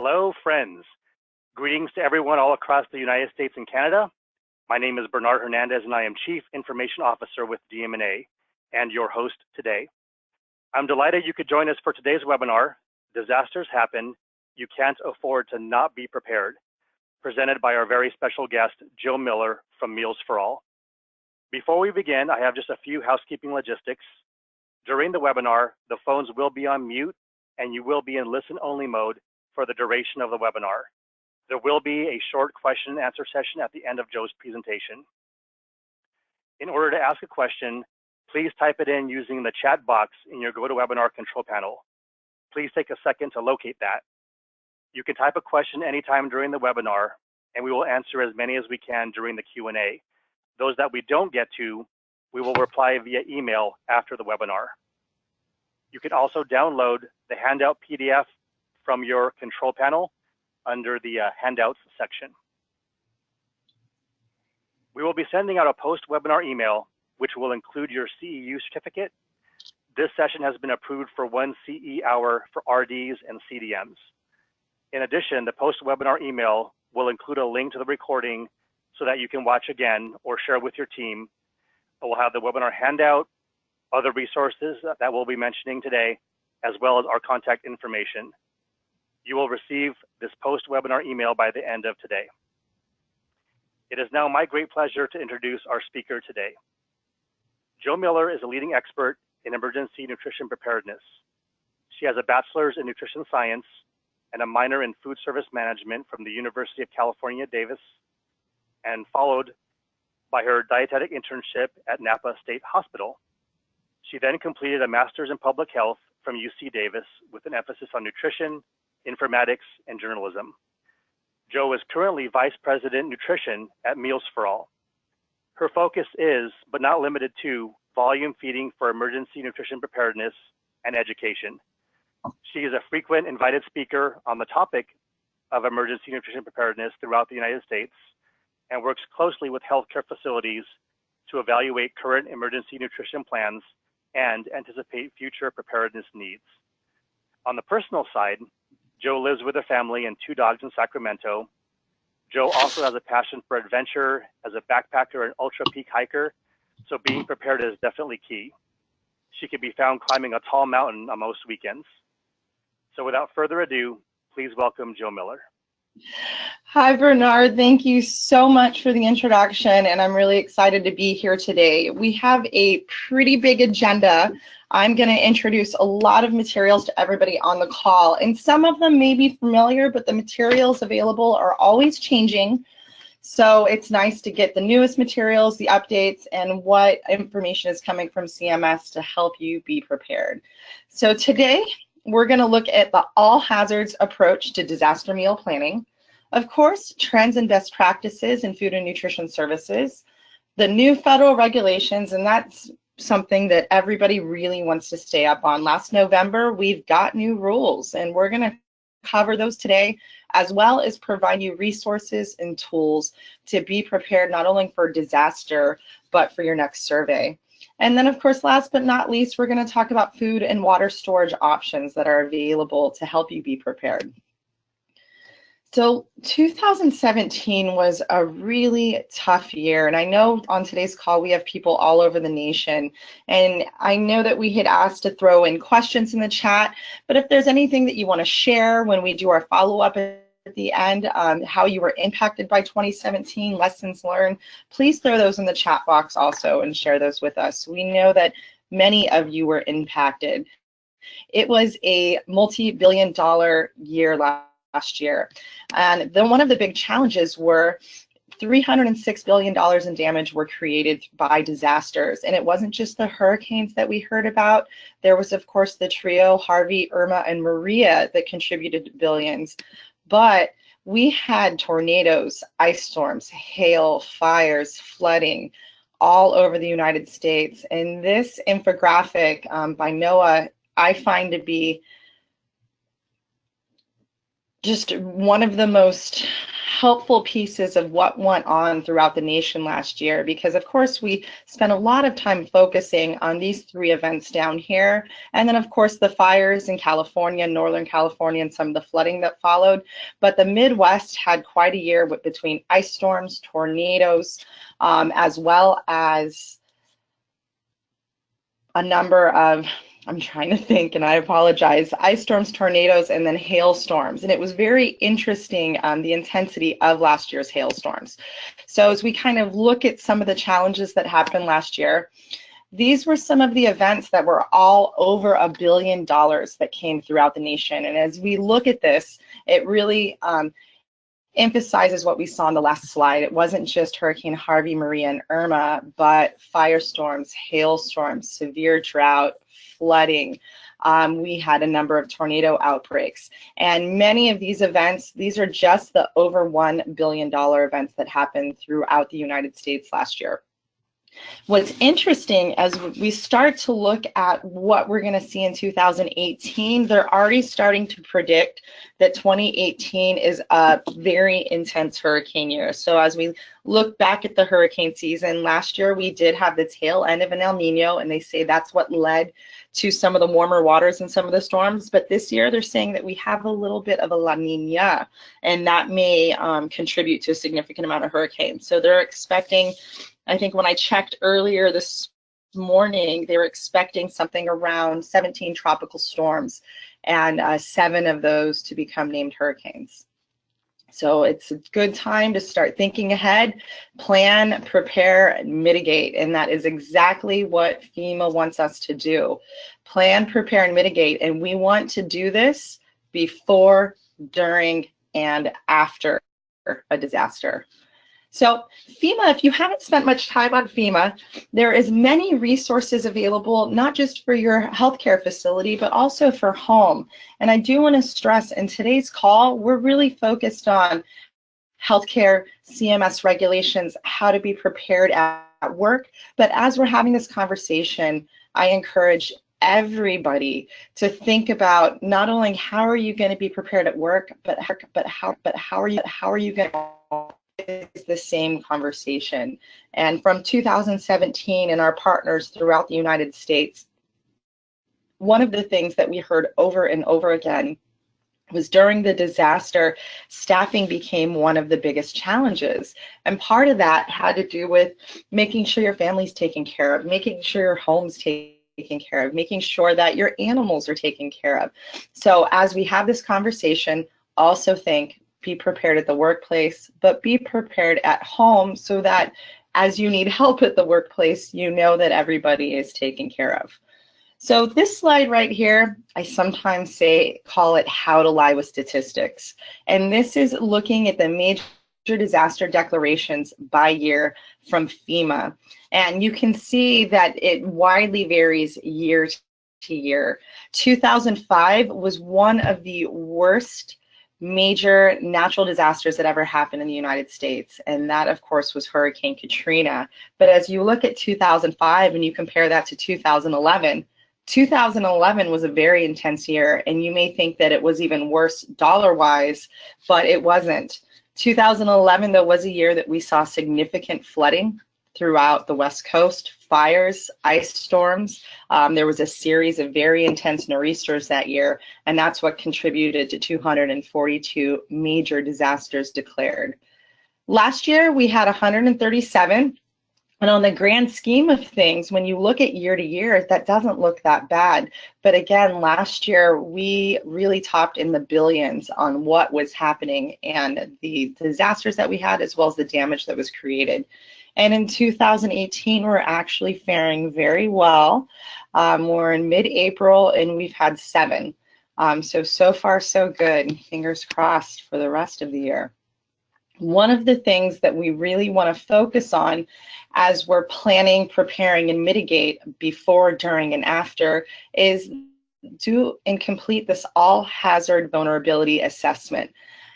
Hello, friends. Greetings to everyone all across the United States and Canada. My name is Bernard Hernandez, and I am Chief Information Officer with DM&A and your host today. I'm delighted you could join us for today's webinar, Disasters Happen, You Can't Afford to Not Be Prepared, presented by our very special guest, Jill Miller from Meals for All. Before we begin, I have just a few housekeeping logistics. During the webinar, the phones will be on mute and you will be in listen-only mode for the duration of the webinar. There will be a short question and answer session at the end of Joe's presentation. In order to ask a question, please type it in using the chat box in your GoToWebinar control panel. Please take a second to locate that. You can type a question anytime during the webinar, and we will answer as many as we can during the Q&A. Those that we don't get to, we will reply via email after the webinar. You can also download the handout PDF from your control panel under the handouts section. We will be sending out a post-webinar email, which will include your CEU certificate. This session has been approved for 1 CE hour for RDs and CDMs. In addition, the post-webinar email will include a link to the recording so that you can watch again or share with your team. It will have the webinar handout, other resources that we'll be mentioning today, as well as our contact information. You will receive this post-webinar email by the end of today. It is now my great pleasure to introduce our speaker today. Jill Miller is a leading expert in emergency nutrition preparedness. She has a bachelor's in nutrition science and a minor in food service management from the University of California, Davis, and followed by her dietetic internship at Napa State Hospital. She then completed a master's in public health from UC Davis with an emphasis on nutrition, informatics, and journalism. Joe is currently Vice President Nutrition at Meals for All. Her focus is, but not limited to, volume feeding for emergency nutrition preparedness and education. She is a frequent invited speaker on the topic of emergency nutrition preparedness throughout the United States and works closely with healthcare facilities to evaluate current emergency nutrition plans and anticipate future preparedness needs. On the personal side, Joe lives with her family and 2 dogs in Sacramento. Joe also has a passion for adventure as a backpacker and ultra peak hiker, so being prepared is definitely key. She can be found climbing a tall mountain on most weekends. So without further ado, please welcome Jill Miller. Hi, Bernard. Thank you so much for the introduction, and I'm really excited to be here today. We have a pretty big agenda. I'm going to introduce a lot of materials to everybody on the call, and some of them may be familiar, but the materials available are always changing. So it's nice to get the newest materials, the updates, and what information is coming from CMS to help you be prepared. So today, we're going to look at the all hazards approach to disaster meal planning. Of course, trends and best practices in food and nutrition services, the new federal regulations, and that's something that everybody really wants to stay up on. Last November, we've got new rules, and we're going to cover those today, as well as provide you resources and tools to be prepared not only for disaster, but for your next survey. And then, of course, last but not least, we're going to talk about food and water storage options that are available to help you be prepared. So 2017 was a really tough year, and I know on today's call we have people all over the nation, and I know that we had asked to throw in questions in the chat, but if there's anything that you want to share when we do our follow-up at the end, how you were impacted by 2017, lessons learned, please throw those in the chat box also and share those with us. We know that many of you were impacted. It was a multi-billion-dollar year last year, and then one of the big challenges were $306 billion in damage were created by disasters, and it wasn't just the hurricanes that we heard about. There was, of course, the trio Harvey, Irma, and Maria that contributed billions. But we had tornadoes, ice storms, hail, fires, flooding all over the United States. And this infographic by NOAA, I find to be just one of the most helpful pieces of what went on throughout the nation last year, because of course we spent a lot of time focusing on these three events down here, and then of course the fires in California, Northern California, and some of the flooding that followed. But the Midwest had quite a year between ice storms, tornadoes, as well as a number of, I'm trying to think and I apologize, ice storms, tornadoes, and then hailstorms. And it was very interesting, the intensity of last year's hailstorms. So as we kind of look at some of the challenges that happened last year, these were some of the events that were all over $1 billion that came throughout the nation. And as we look at this, it really emphasizes what we saw on the last slide. It wasn't just Hurricane Harvey, Maria, and Irma, but firestorms, hailstorms, severe drought, flooding. We had a number of tornado outbreaks. And many of these events, these are just the over $1 billion events that happened throughout the United States last year. What's interesting as we start to look at what we're going to see in 2018, they're already starting to predict that 2018 is a very intense hurricane year. So as we look back at the hurricane season, last year we did have the tail end of an El Nino, and they say that's what led to some of the warmer waters and some of the storms. But this year they're saying that we have a little bit of a La Nina, and that may contribute to a significant amount of hurricanes. So they're expecting, I think when I checked earlier this morning, they were expecting something around 17 tropical storms, and 7 of those to become named hurricanes. So it's a good time to start thinking ahead, plan, prepare, and mitigate. And that is exactly what FEMA wants us to do. Plan, prepare, and mitigate. And we want to do this before, during, and after a disaster. So FEMA, if you haven't spent much time on FEMA, there is many resources available, not just for your healthcare facility, but also for home. And I do want to stress in today's call, we're really focused on healthcare, CMS regulations, how to be prepared at work. But as we're having this conversation, I encourage everybody to think about not only how are you going to be prepared at work, but how are you going to is the same conversation. And from 2017 and our partners throughout the United States, one of the things that we heard over and over again was during the disaster, staffing became one of the biggest challenges. And part of that had to do with making sure your family's taken care of, making sure your home's taken care of, making sure that your animals are taken care of. So as we have this conversation, also think, be prepared at the workplace, but be prepared at home so that as you need help at the workplace, you know that everybody is taken care of. So this slide right here, I sometimes call it how to lie with statistics. And this is looking at the major disaster declarations by year from FEMA. And you can see that it widely varies year to year. 2005 was one of the worst major natural disasters that ever happened in the United States, and that of course was Hurricane Katrina. But as you look at 2005 and you compare that to 2011, 2011 was a very intense year, and you may think that it was even worse dollar-wise, but it wasn't. 2011 though was a year that we saw significant flooding throughout the West Coast, fires, ice storms. There was a series of very intense nor'easters that year, and that's what contributed to 242 major disasters declared. Last year, we had 137, and on the grand scheme of things, when you look at year to year, that doesn't look that bad. But again, last year, we really topped in the billions on what was happening and the disasters that we had, as well as the damage that was created. And in 2018, we're actually faring very well. We're in mid-April, and we've had 7. So far, so good. Fingers crossed for the rest of the year. One of the things that we really want to focus on as we're planning, preparing, and mitigate before, during, and after is do and complete this all-hazard vulnerability assessment.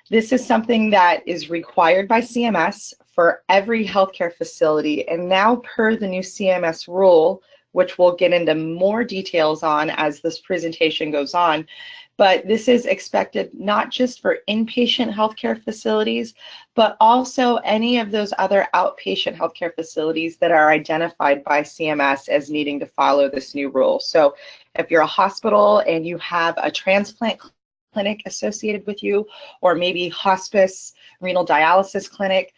This is something that is required by CMS for every healthcare facility, and now per the new CMS rule, which we'll get into more details on as this presentation goes on. But this is expected not just for inpatient healthcare facilities, but also any of those other outpatient healthcare facilities that are identified by CMS as needing to follow this new rule. So if you're a hospital and you have a transplant clinic associated with you, or maybe hospice, renal dialysis clinic,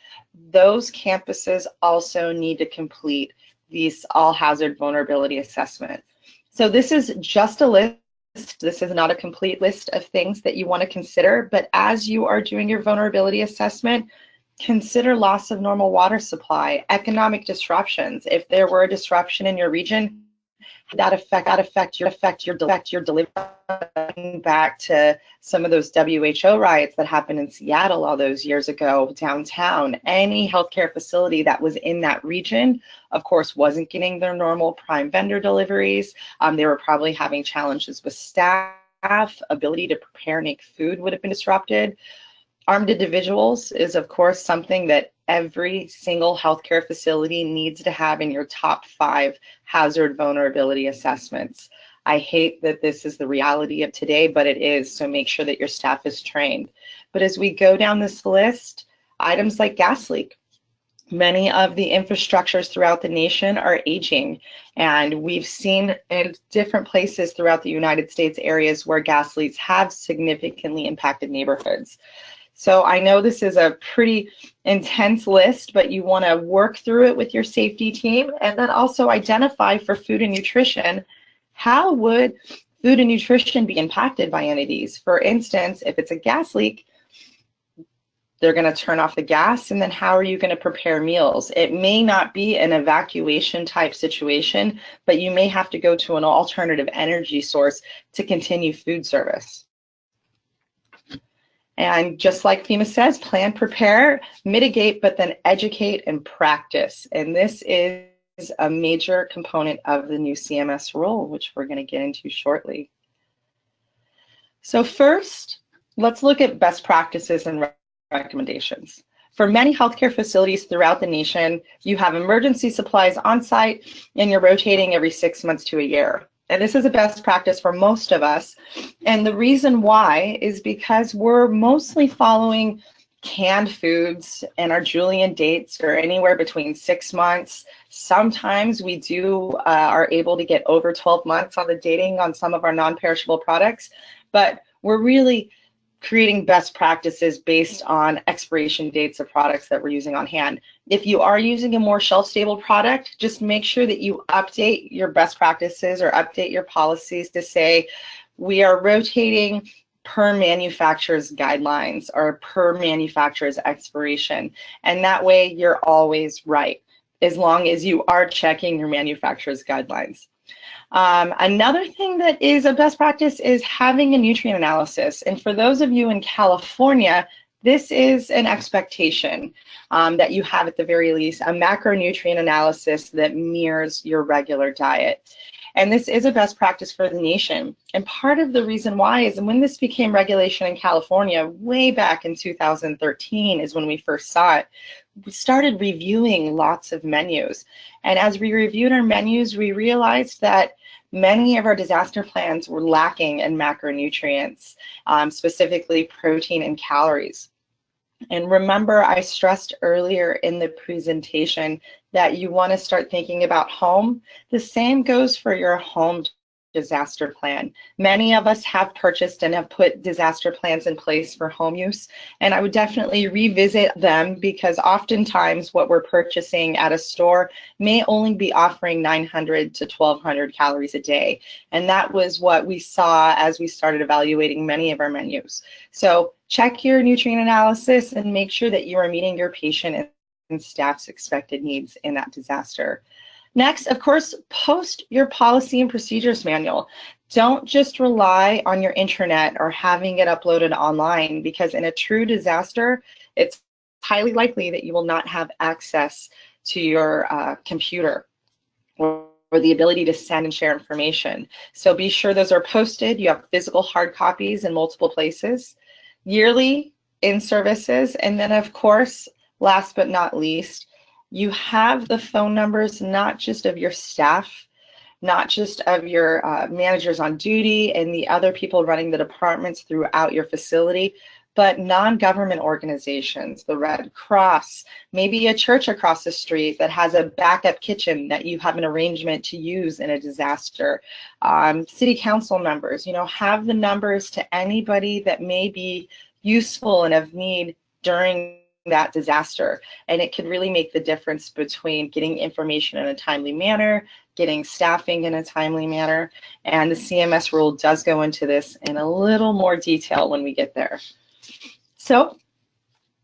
those campuses also need to complete these all hazard vulnerability assessment. So this is just a list. This is not a complete list of things that you want to consider, but as you are doing your vulnerability assessment, consider loss of normal water supply, economic disruptions. If there were a disruption in your region, that affect your delivery. Back to some of those WHO riots that happened in Seattle all those years ago downtown. Any healthcare facility that was in that region, of course, wasn't getting their normal prime vendor deliveries. They were probably having challenges with staff. Ability to prepare and make food would have been disrupted. Armed individuals is, of course, something that every single healthcare facility needs to have in your top 5 hazard vulnerability assessments. I hate that this is the reality of today, but it is, so make sure that your staff is trained. But as we go down this list, items like gas leak. Many of the infrastructures throughout the nation are aging, and we've seen in different places throughout the United States areas where gas leaks have significantly impacted neighborhoods. So I know this is a pretty intense list, but you want to work through it with your safety team, and then also identify for food and nutrition, how would food and nutrition be impacted by any of these? For instance, if it's a gas leak, they're going to turn off the gas, and then how are you going to prepare meals? It may not be an evacuation type situation, but you may have to go to an alternative energy source to continue food service. And just like FEMA says, plan, prepare, mitigate, but then educate and practice. And this is a major component of the new CMS rule, which we're going to get into shortly. So first, let's look at best practices and recommendations. For many healthcare facilities throughout the nation, you have emergency supplies on site and you're rotating every 6 months to a year. And this is a best practice for most of us. And the reason why is because we're mostly following canned foods, and our Julian dates are anywhere between 6 months. Sometimes we are able to get over 12 months on the dating on some of our non-perishable products, but we're really creating best practices based on expiration dates of products that we're using on hand. If you are using a more shelf-stable product, just make sure that you update your best practices or update your policies to say we are rotating per manufacturer's guidelines or per manufacturer's expiration. And that way you're always right, as long as you are checking your manufacturer's guidelines. Another thing that is a best practice is having a nutrient analysis. And for those of you in California, this is an expectation that you have at the very least, a macronutrient analysis that mirrors your regular diet. And this is a best practice for the nation. And part of the reason why is when this became regulation in California, way back in 2013 is when we first saw it, we started reviewing lots of menus. And as we reviewed our menus, we realized that many of our disaster plans were lacking in macronutrients, specifically protein and calories. And remember, I stressed earlier in the presentation that you want to start thinking about home. The same goes for your home disaster plan. Many of us have purchased and have put disaster plans in place for home use, and I would definitely revisit them because oftentimes what we're purchasing at a store may only be offering 900 to 1200 calories a day, and that was what we saw as we started evaluating many of our menus. So check your nutrient analysis and make sure that you are meeting your patient and staff's expected needs in that disaster. Next, of course, post your policy and procedures manual. Don't just rely on your intranet or having it uploaded online, because in a true disaster, it's highly likely that you will not have access to your computer or the ability to send and share information. So be sure those are posted. You have physical hard copies in multiple places, yearly in services, and then of course, last but not least, you have the phone numbers, not just of your staff, not just of your managers on duty and the other people running the departments throughout your facility, but non-government organizations, the Red Cross, maybe a church across the street that has a backup kitchen that you have an arrangement to use in a disaster. City council members, have the numbers to anybody that may be useful and of need during that disaster. And it could really make the difference between getting information in a timely manner, getting staffing in a timely manner. And the CMS rule does go into this in a little more detail when we get there. So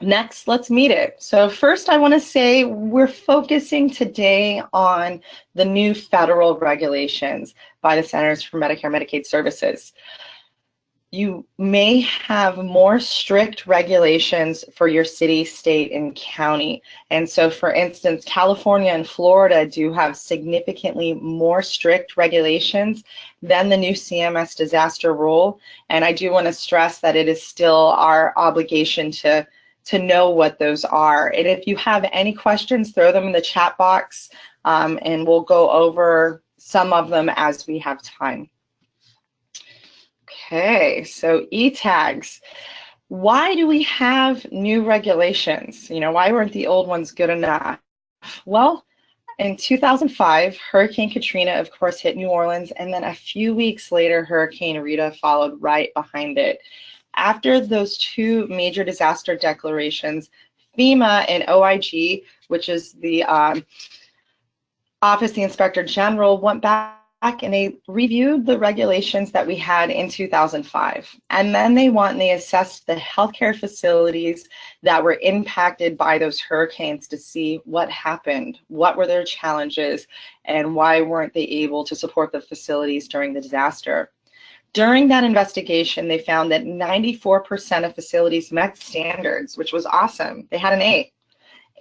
next, let's meet it. So first, I want to say we're focusing today on the new federal regulations by the Centers for Medicare and Medicaid Services. You may have more strict regulations for your city, state, and county. And so, for instance, California and Florida do have significantly more strict regulations than the new CMS Disaster Rule. And I do want to stress that it is still our obligation to know what those are. And if you have any questions, throw them in the chat box, and we'll go over some of them as we have time. Okay, so e-tags. Why do we have new regulations? Why weren't the old ones good enough? Well, in 2005, Hurricane Katrina, of course, hit New Orleans, and then a few weeks later, Hurricane Rita followed right behind it. After those two major disaster declarations, FEMA and OIG, which is the Office of the Inspector General, went back and they reviewed the regulations that we had in 2005. And then they assessed the healthcare facilities that were impacted by those hurricanes to see what happened, what were their challenges, and why weren't they able to support the facilities during the disaster. During that investigation, they found that 94% of facilities met standards, which was awesome. They had an A.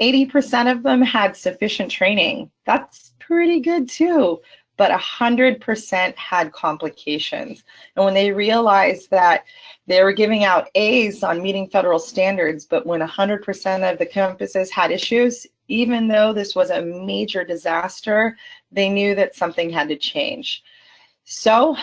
80% of them had sufficient training. That's pretty good too. But 100% had complications. And when they realized that they were giving out A's on meeting federal standards, but when 100% of the campuses had issues, even though this was a major disaster, they knew that something had to change. So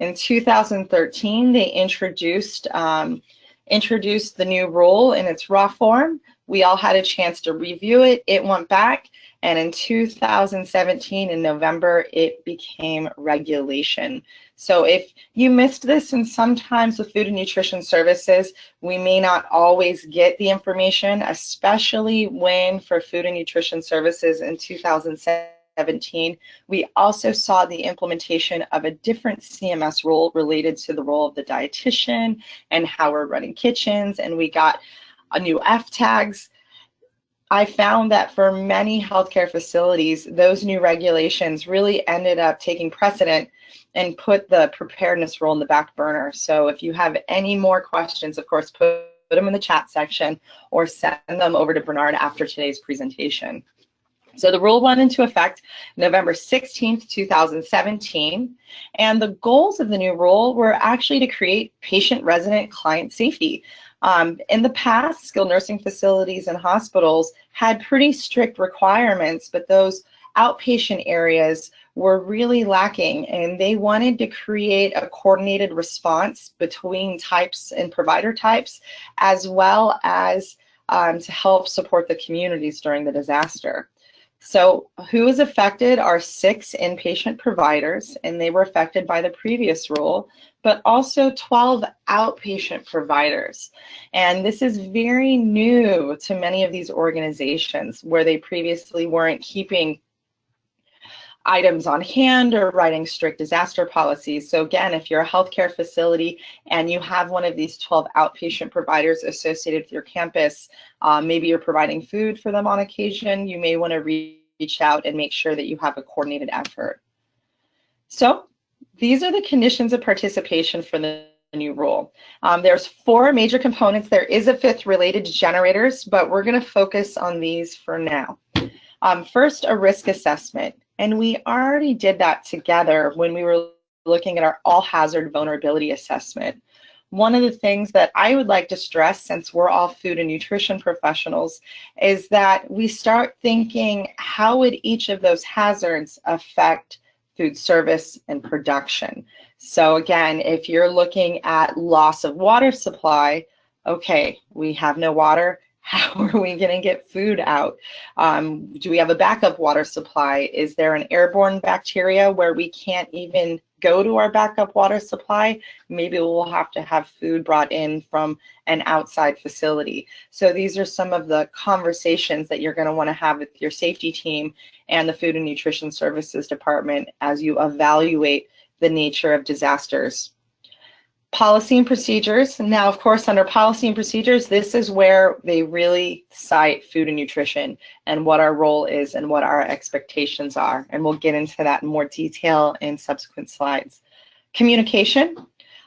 in 2013, they introduced the new rule in its raw form. We all had a chance to review it. It went back. And in 2017, in November, it became regulation. So if you missed this, and sometimes with food and nutrition services, we may not always get the information, especially when for food and nutrition services in 2017, we also saw the implementation of a different CMS rule related to the role of the dietitian and how we're running kitchens, and we got a new F tags. I found that for many healthcare facilities, those new regulations really ended up taking precedent and put the preparedness rule in the back burner. So if you have any more questions, of course, put them in the chat section or send them over to Bernard after today's presentation. So the rule went into effect November 16th, 2017, and the goals of the new rule were actually to create patient, resident, client safety. In the past, skilled nursing facilities and hospitals had pretty strict requirements, but those outpatient areas were really lacking, and they wanted to create a coordinated response between types and provider types, as well as to help support the communities during the disaster. So who is affected are 6 inpatient providers, and they were affected by the previous rule, but also 12 outpatient providers. And this is very new to many of these organizations where they previously weren't keeping items on hand or writing strict disaster policies. So again, if you're a healthcare facility and you have one of these 12 outpatient providers associated with your campus, maybe you're providing food for them on occasion, you may want to reach out and make sure that you have a coordinated effort. So these are the conditions of participation for the new rule. There's 4 major components. There is a 5th related to generators, but we're going to focus on these for now. First, a risk assessment. And we already did that together when we were looking at our all-hazard vulnerability assessment. One of the things that I would like to stress, since we're all food and nutrition professionals, is that we start thinking, how would each of those hazards affect food service, and production. So again, if you're looking at loss of water supply, okay, we have no water. How are we going to get food out? Do we have a backup water supply? Is there an airborne bacteria where we can't even go to our backup water supply? Maybe we'll have to have food brought in from an outside facility. So these are some of the conversations that you're going to want to have with your safety team and the Food and Nutrition Services Department as you evaluate the nature of disasters. Policy and procedures. Now, of course, under policy and procedures, this is where they really cite food and nutrition and what our role is and what our expectations are. And we'll get into that in more detail in subsequent slides. Communication.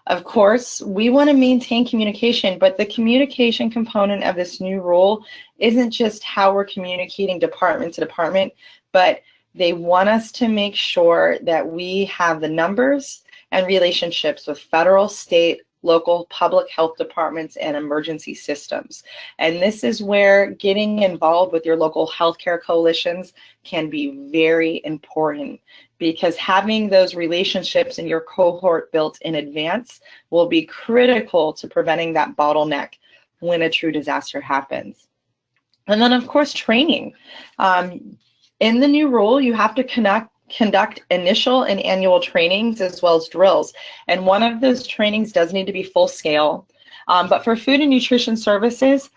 Of course, we want to maintain communication, but the communication component of this new rule isn't just how we're communicating department to department, but they want us to make sure that we have the numbers and relationships with federal, state, local public health departments and emergency systems. And this is where getting involved with your local healthcare coalitions can be very important, because having those relationships in your cohort built in advance will be critical to preventing that bottleneck when a true disaster happens. And then, of course, training. In the new rule, you have to conduct initial and annual trainings as well as drills. And one of those trainings does need to be full scale. But for food and nutrition services,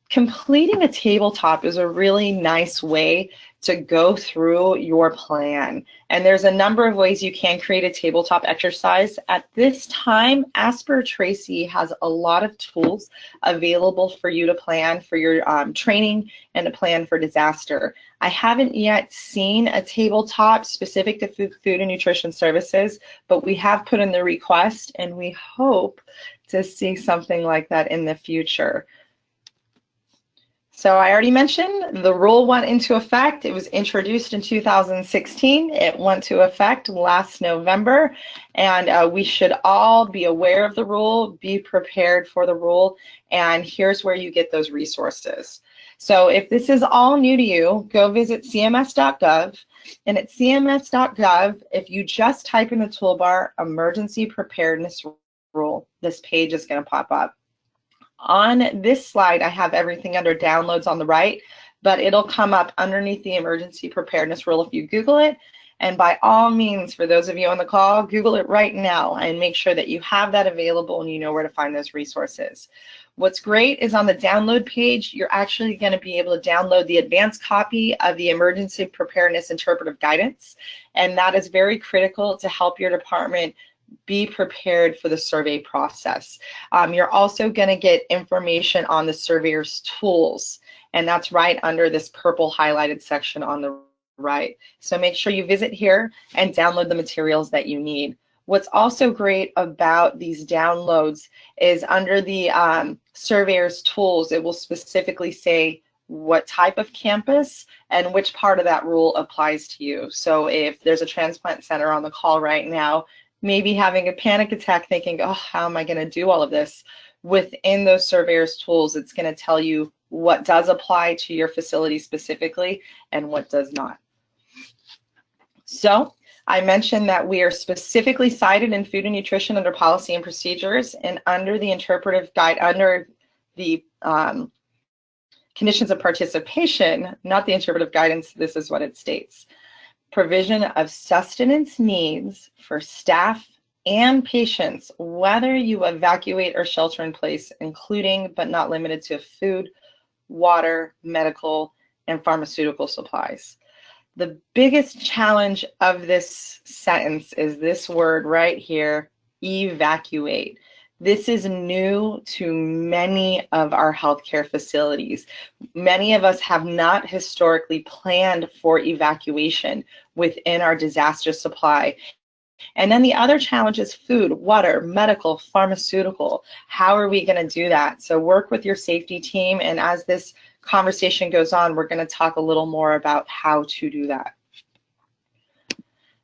completing a tabletop is a really nice way to go through your plan. And there's a number of ways you can create a tabletop exercise. At this time, Asper Tracy has a lot of tools available for you to plan for your training and to plan for disaster. I haven't yet seen a tabletop specific to food and nutrition services, but we have put in the request and we hope to see something like that in the future. So I already mentioned the rule went into effect. It was introduced in 2016. It went to effect last November, and we should all be aware of the rule, be prepared for the rule, and here's where you get those resources. So if this is all new to you, go visit cms.gov, and at cms.gov, if you just type in the toolbar, Emergency Preparedness Rule, this page is going to pop up. On this slide, I have everything under downloads on the right, but it'll come up underneath the Emergency Preparedness Rule if you Google it. And by all means, for those of you on the call, Google it right now and make sure that you have that available and you know where to find those resources. What's great is on the download page, you're actually going to be able to download the advanced copy of the Emergency Preparedness Interpretive Guidance, and that is very critical to help your department be prepared for the survey process. You're also going to get information on the surveyor's tools, and that's right under this purple highlighted section on the right. So make sure you visit here and download the materials that you need. What's also great about these downloads is under the surveyor's tools, it will specifically say what type of campus and which part of that rule applies to you. So if there's a transplant center on the call right now, maybe having a panic attack thinking, oh, how am I going to do all of this? Within those surveyor's tools, it's going to tell you what does apply to your facility specifically and what does not. So I mentioned that we are specifically cited in food and nutrition under policy and procedures, and under the interpretive guide, under the conditions of participation, not the interpretive guidance, this is what it states. Provision of sustenance needs for staff and patients, whether you evacuate or shelter in place, including but not limited to food, water, medical, and pharmaceutical supplies. The biggest challenge of this sentence is this word right here, evacuate. This is new to many of our healthcare facilities. Many of us have not historically planned for evacuation within our disaster supply. And then the other challenge is food, water, medical, pharmaceutical. How are we going to do that? So work with your safety team, and as this conversation goes on, we're going to talk a little more about how to do that.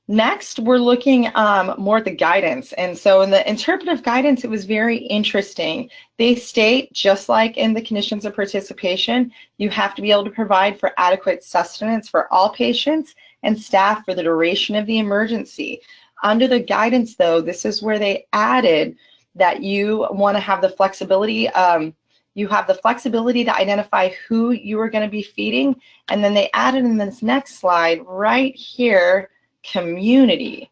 Next, we're looking more at the guidance. And so in the interpretive guidance, it was very interesting. They state, just like in the conditions of participation, you have to be able to provide for adequate sustenance for all patients and staff for the duration of the emergency. Under the guidance, though, this is where they added that you want to have the flexibility. You have the flexibility to identify who you are going to be feeding, and then they added in this next slide right here, community.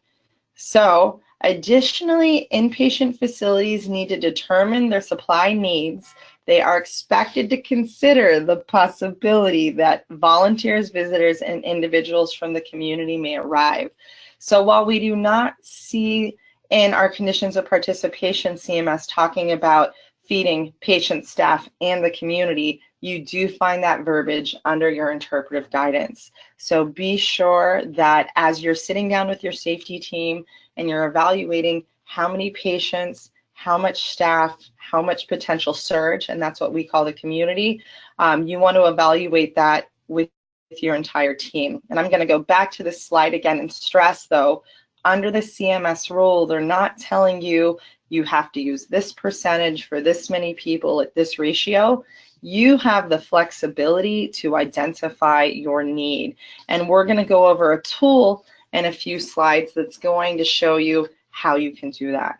So additionally, inpatient facilities need to determine their supply needs. They are expected to consider the possibility that volunteers, visitors, and individuals from the community may arrive. So while we do not see in our conditions of participation CMS talking about feeding patient, staff, and the community, you do find that verbiage under your interpretive guidance. So be sure that as you're sitting down with your safety team and you're evaluating how many patients, how much staff, how much potential surge, and that's what we call the community, you want to evaluate that with your entire team. And I'm going to go back to this slide again and stress, though, under the CMS rule, they're not telling you you have to use this percentage for this many people at this ratio. You have the flexibility to identify your need. And we're going to go over a tool in a few slides that's going to show you how you can do that.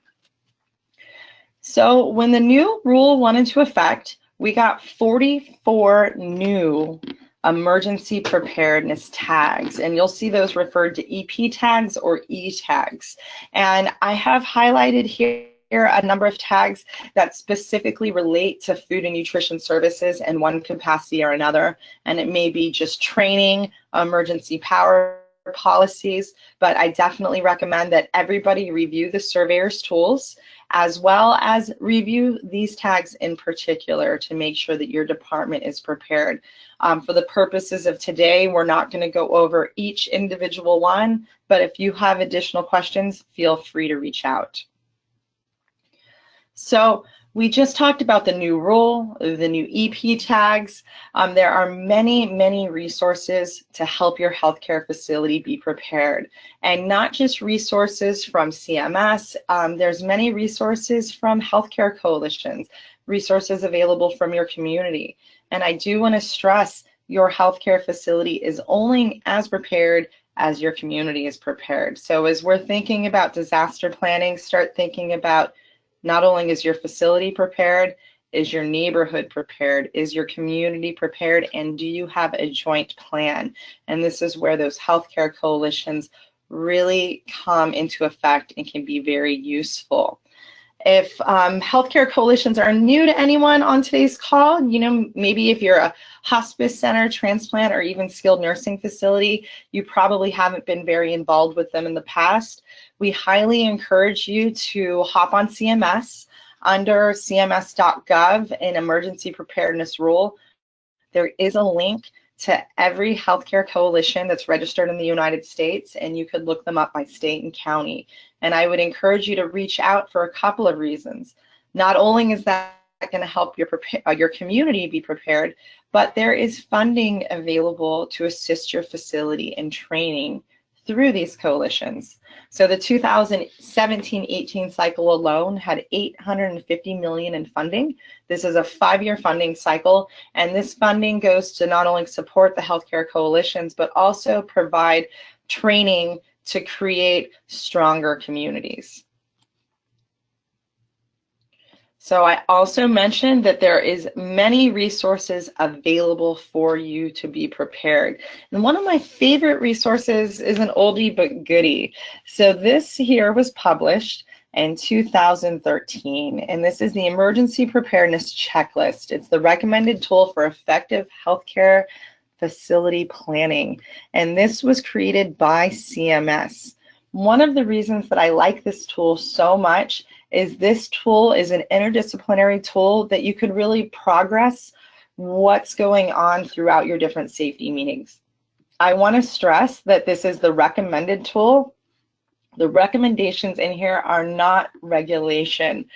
So when the new rule went into effect, we got 44 new emergency preparedness tags, and you'll see those referred to EP tags or E tags. And I have highlighted here a number of tags that specifically relate to food and nutrition services in one capacity or another, and it may be just training, emergency power policies, but I definitely recommend that everybody review the surveyor's tools as well as review these tags in particular to make sure that your department is prepared. For the purposes of today, we're not going to go over each individual one, but if you have additional questions, feel free to reach out. So we just talked about the new rule, the new EP tags. There are many, many resources to help your healthcare facility be prepared. And not just resources from CMS, there's many resources from healthcare coalitions, resources available from your community. And I do want to stress your healthcare facility is only as prepared as your community is prepared. So as we're thinking about disaster planning, start thinking about not only is your facility prepared, is your neighborhood prepared, is your community prepared, and do you have a joint plan? And this is where those healthcare coalitions really come into effect and can be very useful. If healthcare coalitions are new to anyone on today's call, you know, maybe if you're a hospice center, transplant, or even skilled nursing facility, you probably haven't been very involved with them in the past. We highly encourage you to hop on CMS under cms.gov in emergency preparedness rule. There is a link to every healthcare coalition that's registered in the United States, and you could look them up by state and county. And I would encourage you to reach out for a couple of reasons. Not only is that going to help your community be prepared, but there is funding available to assist your facility in training through these coalitions. So the 2017-18 cycle alone had $850 million in funding. This is a 5-year funding cycle, and this funding goes to not only support the healthcare coalitions, but also provide training to create stronger communities. So I also mentioned that there is many resources available for you to be prepared. And one of my favorite resources is an oldie but goodie. So this here was published in 2013, and this is the Emergency Preparedness Checklist. It's the recommended tool for effective healthcare facility planning, and this was created by CMS. One of the reasons that I like this tool so much is this tool is an interdisciplinary tool that you could really progress what's going on throughout your different safety meetings. I want to stress that this is the recommended tool. The recommendations in here are not regulation.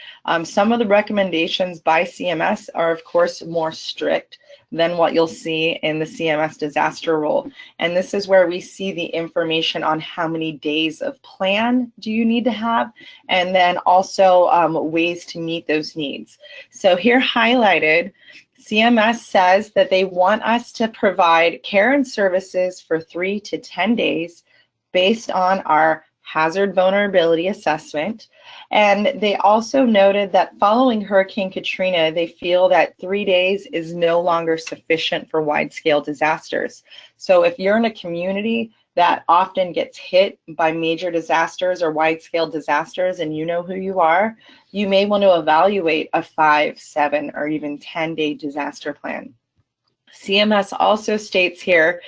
Some of the recommendations by CMS are, of course, more strict than what you'll see in the CMS Disaster Rule. And this is where we see the information on how many days of plan do you need to have, and then also ways to meet those needs. So here highlighted, CMS says that they want us to provide care and services for 3 to 10 days based on our hazard vulnerability assessment. And they also noted that following Hurricane Katrina, they feel that 3 days is no longer sufficient for wide-scale disasters. So if you're in a community that often gets hit by major disasters or wide-scale disasters and you know who you are, you may want to evaluate a 5, 7, or even 10-day disaster plan. CMS also states here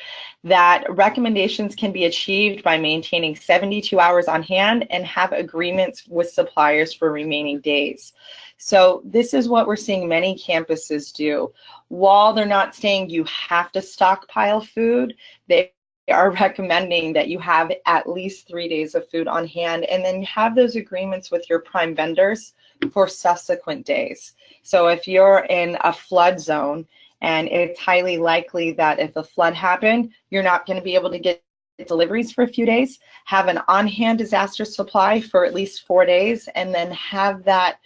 that recommendations can be achieved by maintaining 72 hours on hand and have agreements with suppliers for remaining days. So this is what we're seeing many campuses do. While they're not saying you have to stockpile food, they are recommending that you have at least 3 days of food on hand, and then you have those agreements with your prime vendors for subsequent days. So if you're in a flood zone, and it's highly likely that if a flood happened, you're not going to be able to get deliveries for a few days, have an on-hand disaster supply for at least 4 days, and then have that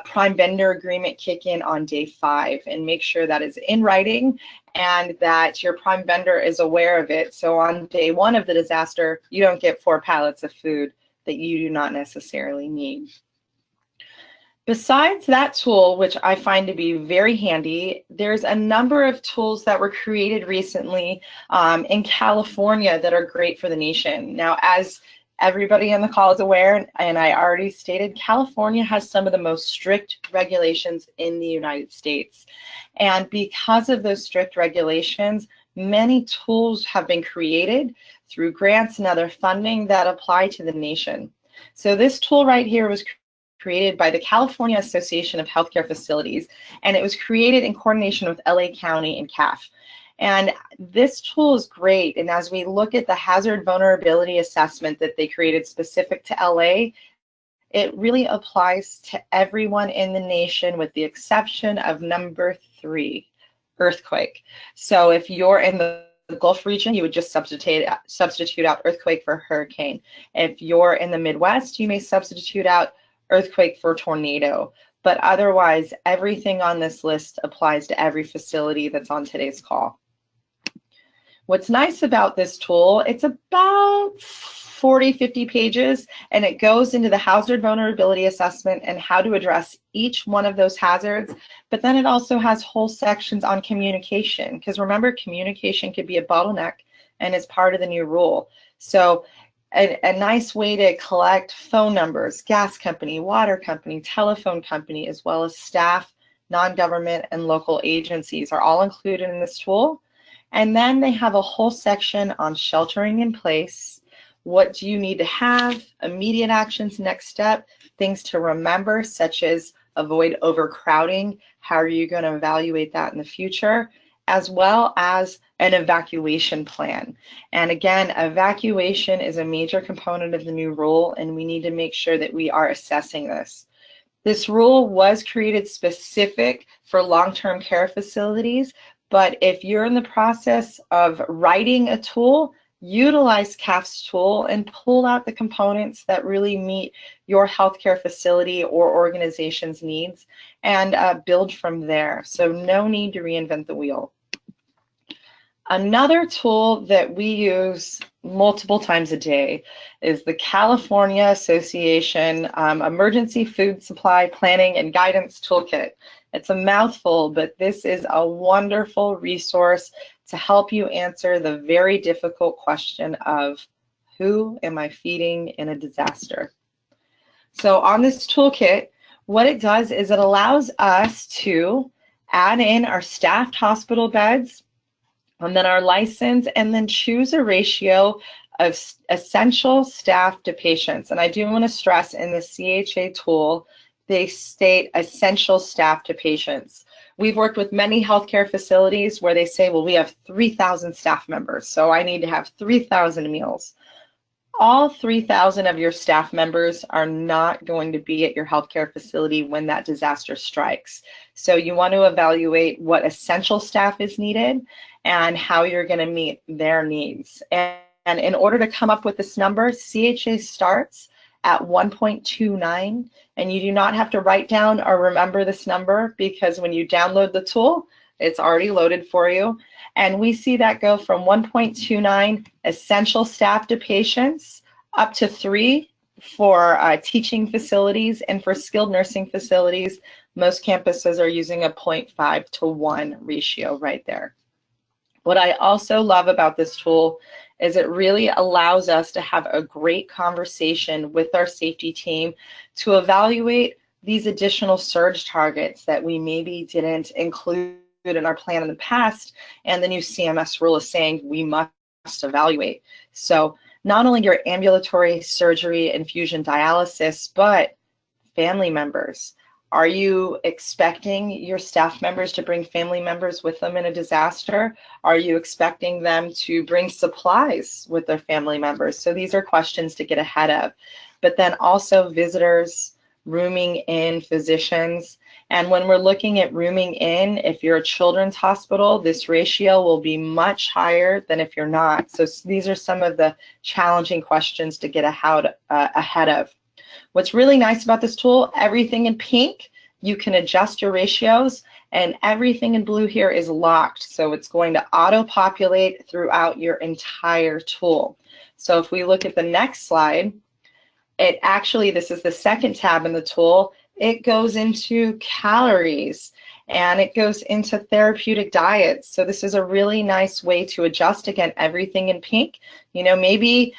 prime vendor agreement kick in on day 5, and make sure that is in writing and that your prime vendor is aware of it. So on day 1 of the disaster, you don't get 4 pallets of food that you do not necessarily need. Besides that tool, which I find to be very handy, there's a number of tools that were created recently in California that are great for the nation. Now, as everybody on the call is aware, and I already stated, California has some of the most strict regulations in the United States. And because of those strict regulations, many tools have been created through grants and other funding that apply to the nation. So this tool right here was created by the California Association of Healthcare Facilities, and it was created in coordination with LA County and CAF. And this tool is great, and as we look at the hazard vulnerability assessment that they created specific to LA, it really applies to everyone in the nation with the exception of number 3, earthquake. So if you're in the Gulf region, you would just substitute out earthquake for hurricane. If you're in the Midwest, you may substitute out earthquake for tornado, but otherwise everything on this list applies to every facility that's on today's call. What's nice about this tool, it's about 40, 50 pages, and it goes into the hazard vulnerability assessment and how to address each one of those hazards, but then it also has whole sections on communication, because remember, communication could be a bottleneck and is part of the new rule. So a nice way to collect phone numbers, gas company, water company, telephone company, as well as staff, non-government, and local agencies are all included in this tool. And then they have a whole section on sheltering in place. What do you need to have? Immediate actions, next step, things to remember, such as avoid overcrowding. How are you going to evaluate that in the future? As well as an evacuation plan. And again, evacuation is a major component of the new rule, and we need to make sure that we are assessing this. This rule was created specific for long-term care facilities, but if you're in the process of writing a tool, utilize CAF's tool and pull out the components that really meet your healthcare facility or organization's needs and build from there. So no need to reinvent the wheel. Another tool that we use multiple times a day is the California Association Emergency Food Supply Planning and Guidance Toolkit. It's a mouthful, but this is a wonderful resource to help you answer the very difficult question of who am I feeding in a disaster? So on this toolkit, what it does is it allows us to add in our staffed hospital beds, and then our license, and then choose a ratio of essential staff to patients. And I do want to stress in the CHA tool, they state essential staff to patients. We've worked with many healthcare facilities where they say, well, we have 3,000 staff members, so I need to have 3,000 meals. All 3,000 of your staff members are not going to be at your healthcare facility when that disaster strikes. So you want to evaluate what essential staff is needed and how you're going to meet their needs. And in order to come up with this number, CHA starts at 1.29, and you do not have to write down or remember this number, because when you download the tool, It's already loaded for you. And we see that go from 1.29 essential staff to patients up to 3 for teaching facilities, and for skilled nursing facilities, most campuses are using a 0.5 to 1 ratio right there. What I also love about this tool is it really allows us to have a great conversation with our safety team to evaluate these additional surge targets that we maybe didn't include in our plan in the past, and the new CMS rule is saying we must evaluate. So not only your ambulatory surgery, infusion, dialysis, but family members. Are you expecting your staff members to bring family members with them in a disaster? Are you expecting them to bring supplies with their family members? So these are questions to get ahead of. But then also visitors, rooming in, physicians. And when we're looking at rooming in, if you're a children's hospital, this ratio will be much higher than if you're not. So these are some of the challenging questions to get ahead of. What's really nice about this tool, everything in pink, you can adjust your ratios, and everything in blue here is locked. So it's going to auto-populate throughout your entire tool. So if we look at the next slide, it actually, this is the second tab in the tool, it goes into calories and it goes into therapeutic diets. So this is a really nice way to adjust, again, everything in pink. You know, maybe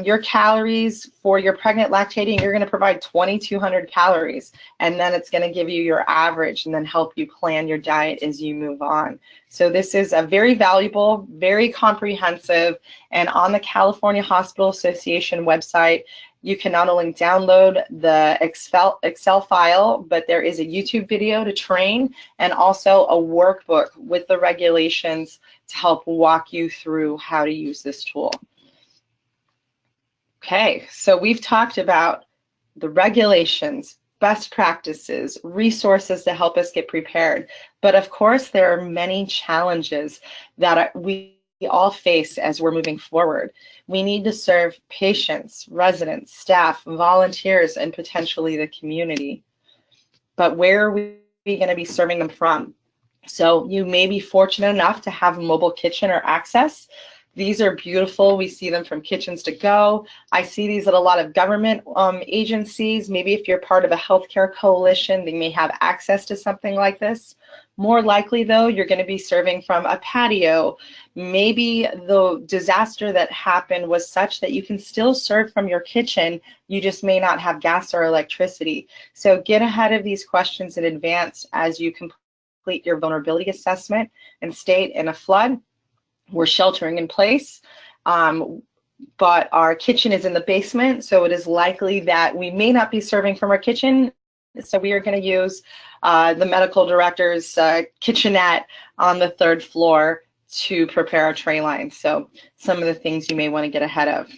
your calories for your pregnant lactating, you're going to provide 2,200 calories, and then it's going to give you your average and then help you plan your diet as you move on. So this is a very valuable, very comprehensive, and on the California Hospital Association website, you can not only download the Excel file, but there is a YouTube video to train and also a workbook with the regulations to help walk you through how to use this tool. Okay, so we've talked about the regulations, best practices, resources to help us get prepared. But of course, there are many challenges that we all face as we're moving forward. We need to serve patients, residents, staff, volunteers, and potentially the community. But where are we going to be serving them from? So you may be fortunate enough to have a mobile kitchen or access. These are beautiful. We see them from Kitchens to Go. I see these at a lot of government agencies. Maybe if you're part of a healthcare coalition, they may have access to something like this. More likely, though, you're going to be serving from a patio. Maybe the disaster that happened was such that you can still serve from your kitchen. You just may not have gas or electricity. So get ahead of these questions in advance as you complete your vulnerability assessment and state in a flood. We're sheltering in place, but our kitchen is in the basement, so it is likely that we may not be serving from our kitchen. So we are going to use the medical director's kitchenette on the 3rd floor to prepare our tray lines. So some of the things you may want to get ahead of.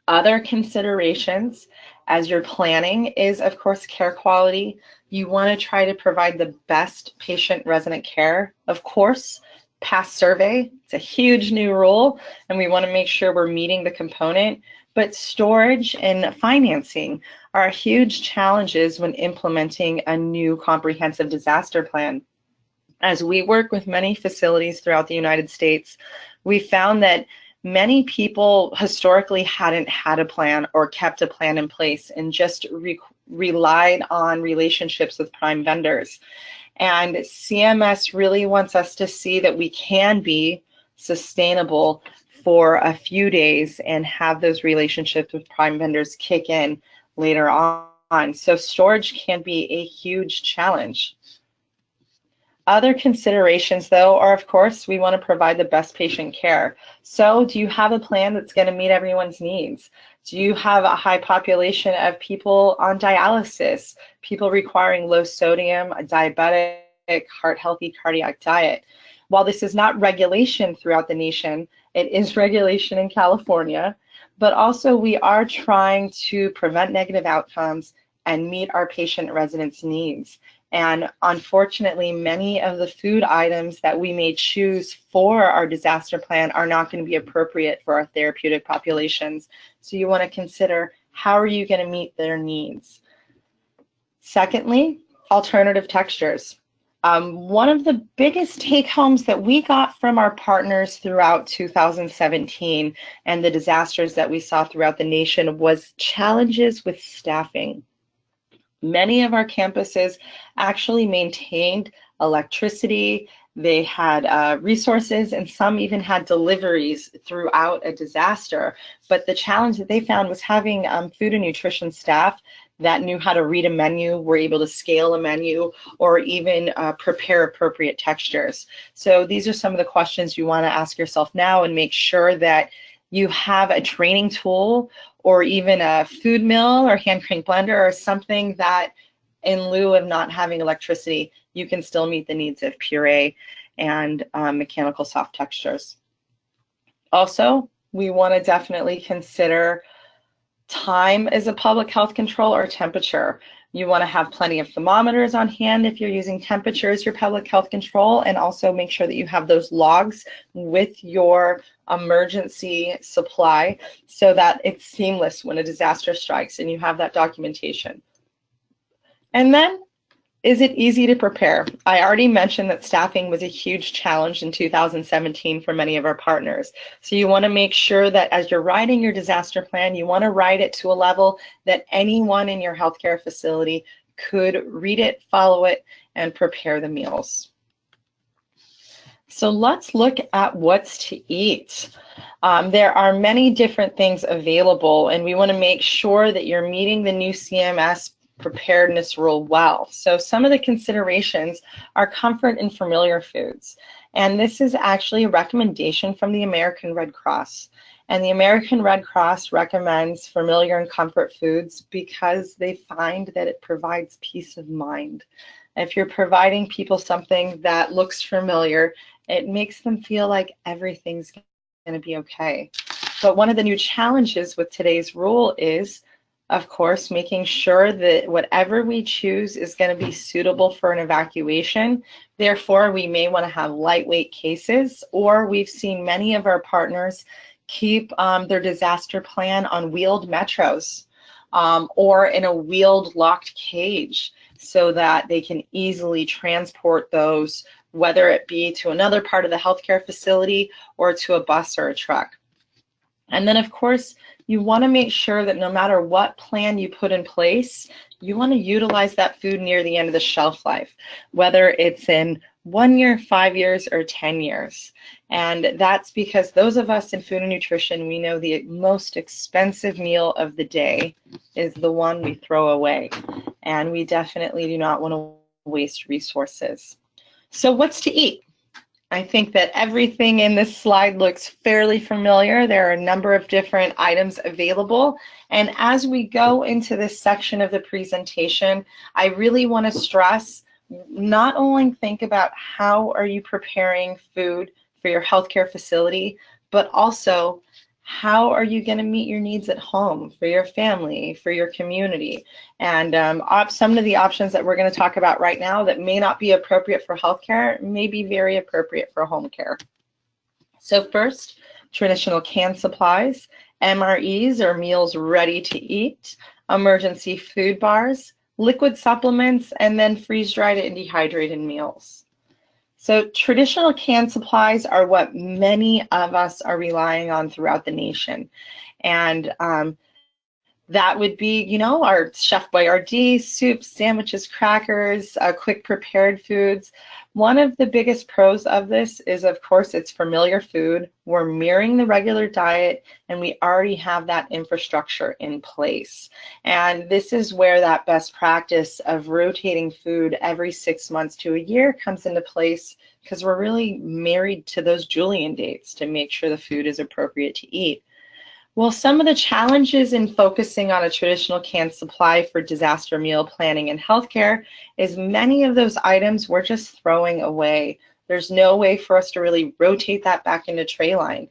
Other considerations as you're planning is, of course, care quality. You want to try to provide the best patient-resident care, of course. Past survey, it's a huge new rule, and we want to make sure we're meeting the component. But storage and financing are huge challenges when implementing a new comprehensive disaster plan. As we work with many facilities throughout the United States, we found that many people historically hadn't had a plan or kept a plan in place and just relied on relationships with prime vendors. And CMS really wants us to see that we can be sustainable for a few days and have those relationships with prime vendors kick in later on. So storage can be a huge challenge. Other considerations, though, are, of course, we want to provide the best patient care. So do you have a plan that's going to meet everyone's needs? Do you have a high population of people on dialysis, people requiring low sodium, a diabetic, heart-healthy cardiac diet? While this is not regulation throughout the nation, it is regulation in California, but also we are trying to prevent negative outcomes and meet our patient residents' needs. And unfortunately, many of the food items that we may choose for our disaster plan are not going to be appropriate for our therapeutic populations. So you want to consider, how are you going to meet their needs? Secondly, alternative textures. One of the biggest take-homes that we got from our partners throughout 2017 and the disasters that we saw throughout the nation was challenges with staffing. Many of our campuses actually maintained electricity, they had resources, and some even had deliveries throughout a disaster. But the challenge that they found was having food and nutrition staff that knew how to read a menu, were able to scale a menu, or even prepare appropriate textures. So these are some of the questions you want to ask yourself now, and make sure that you have a training tool or even a food mill or hand crank blender or something that, in lieu of not having electricity, you can still meet the needs of puree and mechanical soft textures. Also, we want to definitely consider time as a public health control, or temperature. You want to have plenty of thermometers on hand if you're using temperature as your public health control, and also make sure that you have those logs with your emergency supply so that it's seamless when a disaster strikes and you have that documentation. And then, is it easy to prepare? I already mentioned that staffing was a huge challenge in 2017 for many of our partners. So you want to make sure that as you're writing your disaster plan, you want to write it to a level that anyone in your healthcare facility could read it, follow it, and prepare the meals. So let's look at what's to eat. There are many different things available, and we want to make sure that you're meeting the new CMS preparedness rule well. So some of the considerations are comfort and familiar foods. And this is actually a recommendation from the American Red Cross. And the American Red Cross recommends familiar and comfort foods because they find that it provides peace of mind. If you're providing people something that looks familiar, it makes them feel like everything's going to be okay. But one of the new challenges with today's rule is, of course, making sure that whatever we choose is going to be suitable for an evacuation. Therefore, we may want to have lightweight cases, or we've seen many of our partners keep their disaster plan on wheeled metros or in a wheeled locked cage so that they can easily transport those, whether it be to another part of the healthcare facility or to a bus or a truck. And then, of course, you want to make sure that no matter what plan you put in place, you want to utilize that food near the end of the shelf life, whether it's in 1 year, 5 years, or 10 years. And that's because those of us in food and nutrition, we know the most expensive meal of the day is the one we throw away. And we definitely do not want to waste resources. So what's to eat? I think that everything in this slide looks fairly familiar. There are a number of different items available. And as we go into this section of the presentation, I really want to stress, not only think about how are you preparing food for your healthcare facility, but also how are you going to meet your needs at home, for your family, for your community. And some of the options that we're going to talk about right now that may not be appropriate for healthcare may be very appropriate for home care. So first, traditional canned supplies, MREs, or meals ready to eat, emergency food bars, liquid supplements, and then freeze-dried and dehydrated meals. So traditional canned supplies are what many of us are relying on throughout the nation. And that would be, you know, our Chef Boyardee, soups, sandwiches, crackers, quick prepared foods. One of the biggest pros of this is, of course, it's familiar food. We're mirroring the regular diet, and we already have that infrastructure in place. And this is where that best practice of rotating food every 6 months to a year comes into place, because we're really married to those Julian dates to make sure the food is appropriate to eat. Well, some of the challenges in focusing on a traditional canned supply for disaster meal planning in healthcare is many of those items we're just throwing away. There's no way for us to really rotate that back into tray line.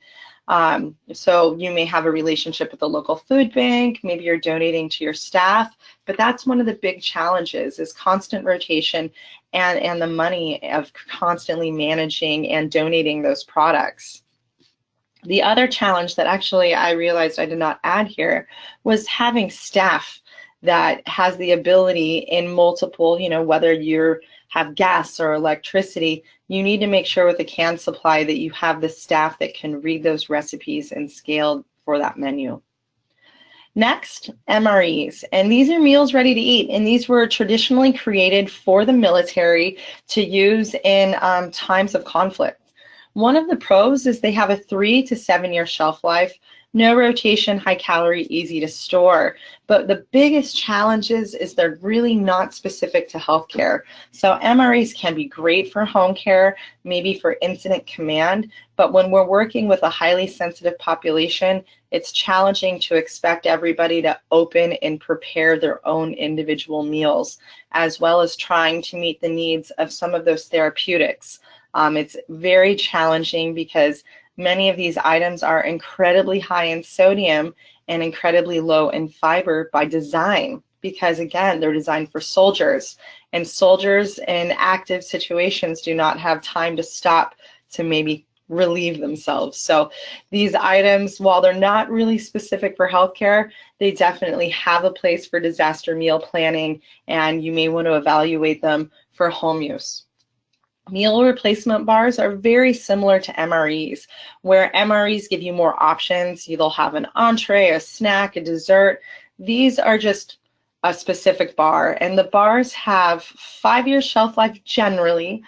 So you may have a relationship with a local food bank, maybe you're donating to your staff, but that's one of the big challenges is constant rotation and the money of constantly managing and donating those products. The other challenge that actually I realized I did not add here was having staff that has the ability in multiple, whether you have gas or electricity, you need to make sure with a canned supply that you have the staff that can read those recipes and scale for that menu. Next, MREs, and these are meals ready to eat, and these were traditionally created for the military to use in times of conflict. One of the pros is they have a 3 to 7 year shelf life, no rotation, high calorie, easy to store. But the biggest challenges is they're really not specific to healthcare. So MREs can be great for home care, maybe for incident command, but when we're working with a highly sensitive population, it's challenging to expect everybody to open and prepare their own individual meals, as well as trying to meet the needs of some of those therapeutics. It's very challenging because many of these items are incredibly high in sodium and incredibly low in fiber by design, because again, they're designed for soldiers, and soldiers in active situations do not have time to stop to maybe relieve themselves. So these items, while they're not really specific for healthcare, they definitely have a place for disaster meal planning, and you may want to evaluate them for home use. Meal replacement bars are very similar to MREs, where MREs give you more options. They'll have an entree, a snack, a dessert. These are just a specific bar, and the bars have 5 year shelf life generally,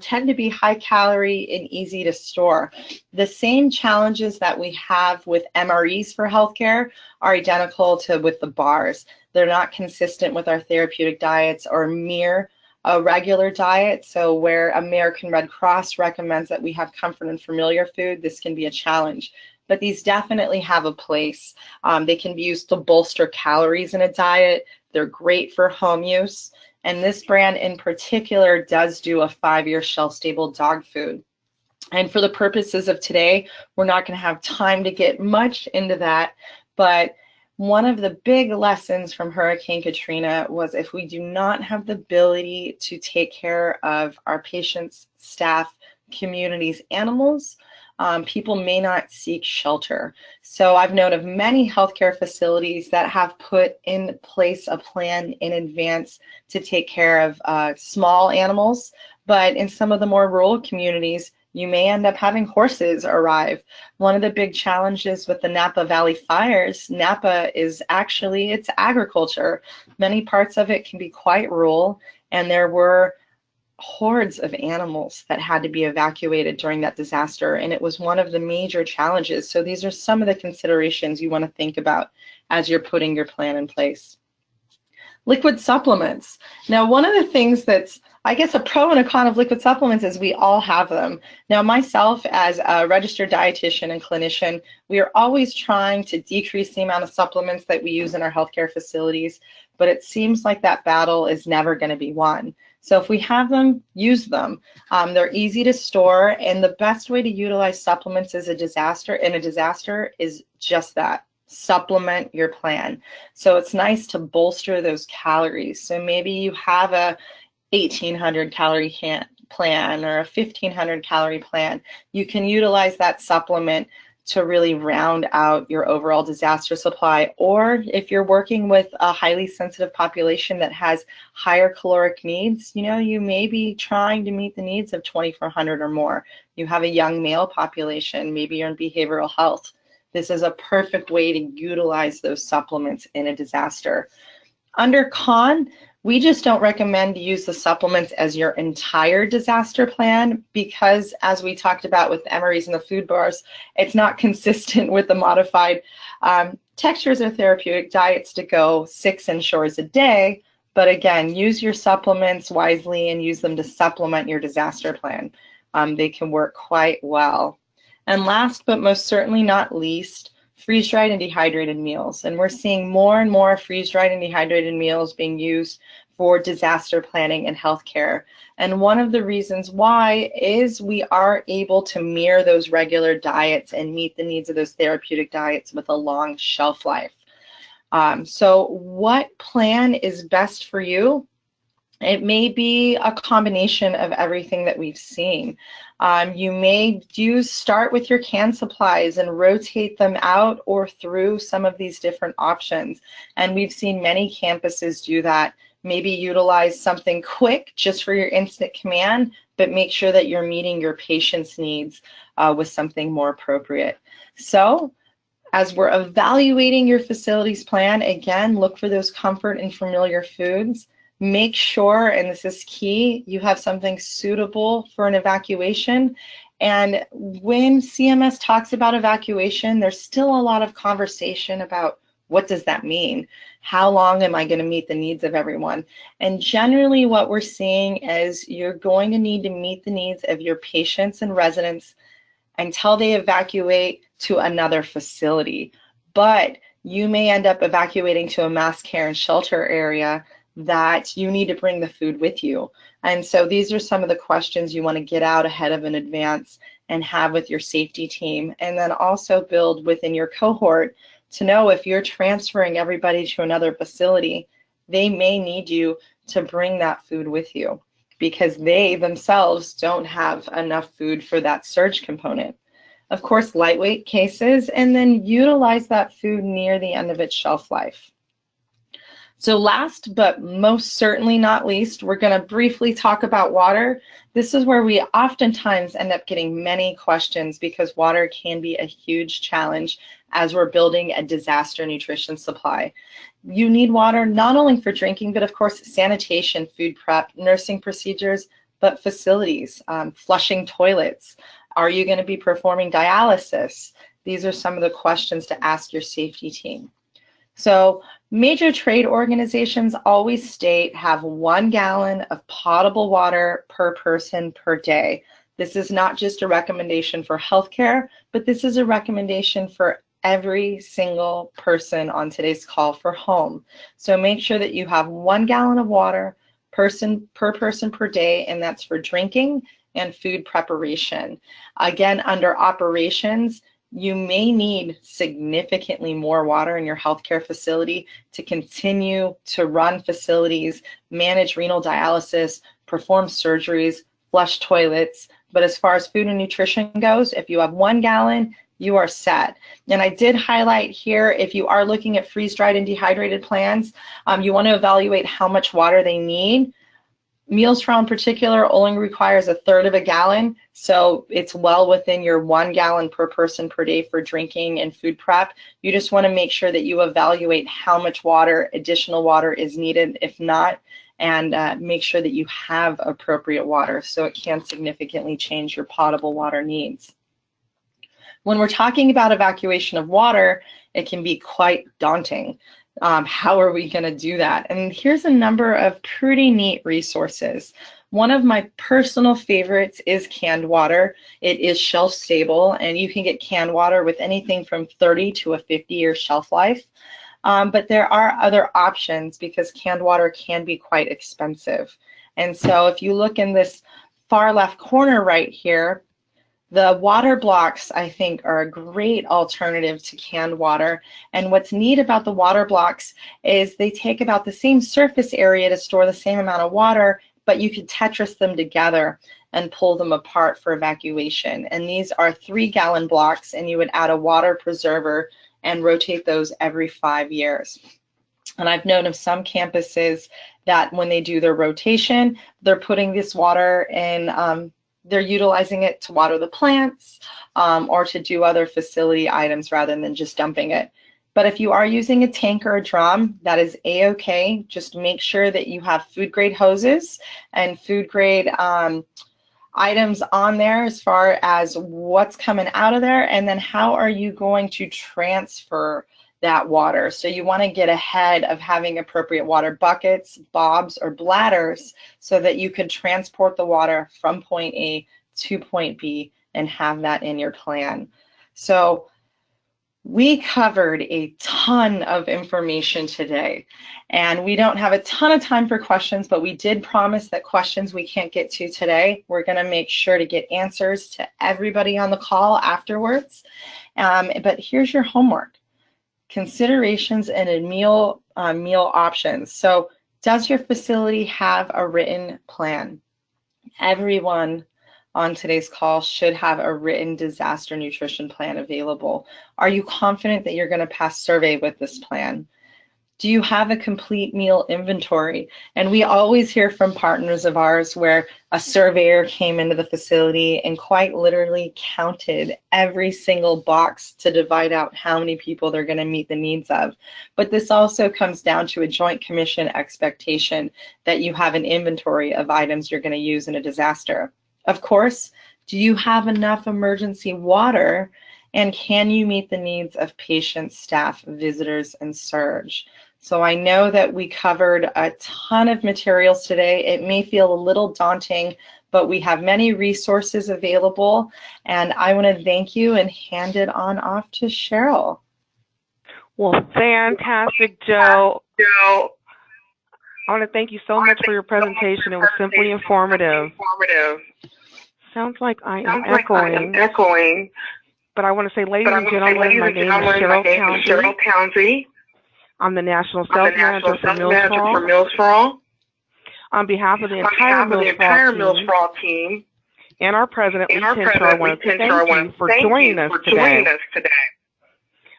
tend to be high calorie and easy to store. The same challenges that we have with MREs for healthcare are identical to with the bars. They're not consistent with our therapeutic diets or mirror a regular diet. So where American Red Cross recommends that we have comfort and familiar food, this can be a challenge. But these definitely have a place. They can be used to bolster calories in a diet. They're great for home use. And this brand in particular does do a 5 year shelf-stable dog food. And for the purposes of today, we're not going to have time to get much into that, but one of the big lessons from Hurricane Katrina was if we do not have the ability to take care of our patients, staff, communities, animals, people may not seek shelter. So I've known of many healthcare facilities that have put in place a plan in advance to take care of small animals, but in some of the more rural communities, you may end up having horses arrive. One of the big challenges with the Napa Valley fires, Napa is actually, it's agriculture. Many parts of it can be quite rural, and there were hordes of animals that had to be evacuated during that disaster, and it was one of the major challenges. So these are some of the considerations you want to think about as you're putting your plan in place. Liquid supplements. Now, one of the things that's, I guess, a pro and a con of liquid supplements is we all have them. Now, myself as a registered dietitian and clinician, we are always trying to decrease the amount of supplements that we use in our healthcare facilities, but it seems like that battle is never going to be won. So if we have them, use them. They're easy to store, and the best way to utilize supplements in a disaster is just that. Supplement your plan. So it's nice to bolster those calories. So maybe you have a 1,800 calorie plan or a 1,500 calorie plan. You can utilize that supplement to really round out your overall disaster supply. Or if you're working with a highly sensitive population that has higher caloric needs, you may be trying to meet the needs of 2,400 or more. You have a young male population, maybe you're in behavioral health. This is a perfect way to utilize those supplements in a disaster. Under con, we just don't recommend to use the supplements as your entire disaster plan because, as we talked about with the MREs and the food bars, it's not consistent with the modified textures or therapeutic diets to go 6 ensures a day. But again, use your supplements wisely and use them to supplement your disaster plan. They can work quite well. And last but most certainly not least, freeze-dried and dehydrated meals. And we're seeing more and more freeze-dried and dehydrated meals being used for disaster planning and healthcare. And one of the reasons why is we are able to mirror those regular diets and meet the needs of those therapeutic diets with a long shelf life. So what plan is best for you? It may be a combination of everything that we've seen. You may start with your canned supplies and rotate them out or through some of these different options. And we've seen many campuses do that. Maybe utilize something quick just for your instant command, but make sure that you're meeting your patient's needs with something more appropriate. So as we're evaluating your facilities plan, again, look for those comfort and familiar foods. Make sure, and this is key, you have something suitable for an evacuation. And when CMS talks about evacuation, there's still a lot of conversation about what does that mean? How long am I going to meet the needs of everyone? And generally what we're seeing is you're going to need to meet the needs of your patients and residents until they evacuate to another facility. But you may end up evacuating to a mass care and shelter area that you need to bring the food with you. And so these are some of the questions you want to get out ahead of in advance and have with your safety team, and then also build within your cohort to know if you're transferring everybody to another facility, they may need you to bring that food with you because they themselves don't have enough food for that surge component. Of course, lightweight cases, and then utilize that food near the end of its shelf life. So last but most certainly not least, we're going to briefly talk about water. This is where we oftentimes end up getting many questions because water can be a huge challenge as we're building a disaster nutrition supply. You need water not only for drinking, but of course sanitation, food prep, nursing procedures, but facilities, flushing toilets. Are you going to be performing dialysis? These are some of the questions to ask your safety team. So major trade organizations always state have 1 gallon of potable water per person per day. This is not just a recommendation for healthcare, but this is a recommendation for every single person on today's call for home. So make sure that you have 1 gallon of water per person per day, and that's for drinking and food preparation. Again, under operations, you may need significantly more water in your healthcare facility to continue to run facilities, manage renal dialysis, perform surgeries, flush toilets. But as far as food and nutrition goes, if you have 1 gallon, you are set. And I did highlight here, if you are looking at freeze-dried and dehydrated plans, you want to evaluate how much water they need. Meals Trial in particular only requires 1/3 of a gallon, so it's well within your 1 gallon per person per day for drinking and food prep. You just want to make sure that you evaluate how much water, additional water is needed, if not, and make sure that you have appropriate water so it can significantly change your potable water needs. When we're talking about evacuation of water, it can be quite daunting. How are we going to do that? And here's a number of pretty neat resources. One of my personal favorites is canned water. It is shelf stable, and you can get canned water with anything from 30 to a 50-year shelf life. But there are other options because canned water can be quite expensive. And so if you look in this far left corner right here, the water blocks, I think, are a great alternative to canned water. And what's neat about the water blocks is they take about the same surface area to store the same amount of water, but you could Tetris them together and pull them apart for evacuation. And these are 3-gallon blocks, and you would add a water preserver and rotate those every 5 years. And I've known of some campuses that when they do their rotation, they're putting this water in, they're utilizing it to water the plants or to do other facility items rather than just dumping it. But if you are using a tank or a drum, that is a-okay. Just make sure that you have food grade hoses and food grade items on there as far as what's coming out of there, and then how are you going to transfer that water. So you want to get ahead of having appropriate water buckets, bobs, or bladders so that you can transport the water from point A to point B and have that in your plan. So we covered a ton of information today, and we don't have a ton of time for questions, but we did promise that questions we can't get to today, we're going to make sure to get answers to everybody on the call afterwards. But here's your homework. Considerations and meal options. So Does your facility have a written plan? Everyone on today's call should have a written disaster nutrition plan available. Are you confident that you're going to pass survey with this plan? Do you have a complete meal inventory? And we always hear from partners of ours where a surveyor came into the facility and quite literally counted every single box to divide out how many people they're going to meet the needs of. But this also comes down to a joint commission expectation that you have an inventory of items you're going to use in a disaster. Of course, do you have enough emergency water? And can you meet the needs of patients, staff, visitors, and surge? So I know that we covered a ton of materials today. It may feel a little daunting, but we have many resources available. And I want to thank you and hand it on off to Cheryl. Well, fantastic, Joe. I want to thank you so much for your presentation. It was simply informative. Sounds like I am echoing. But I want to say, ladies and gentlemen, my name is Cheryl Townsend. I'm the National Sales Manager for Meals for All. On behalf of the entire Meals for All team and our President, Lee Pinter, I want to thank you for joining us today.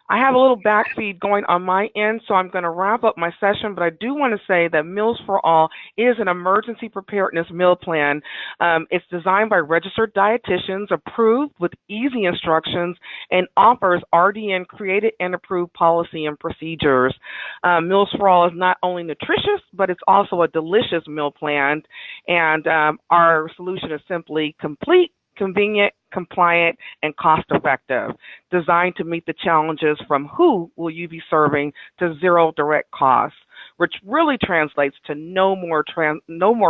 I have a little backfeed going on my end, so I'm going to wrap up my session, but I do want to say that Meals for All is an emergency preparedness meal plan. It's designed by registered dietitians, approved with easy instructions, and offers RDN created and approved policy and procedures. Meals for All is not only nutritious, but it's also a delicious meal plan, and our solution is simply complete, convenient, compliant, and cost-effective, designed to meet the challenges from who will you be serving to zero direct costs, which really translates to no more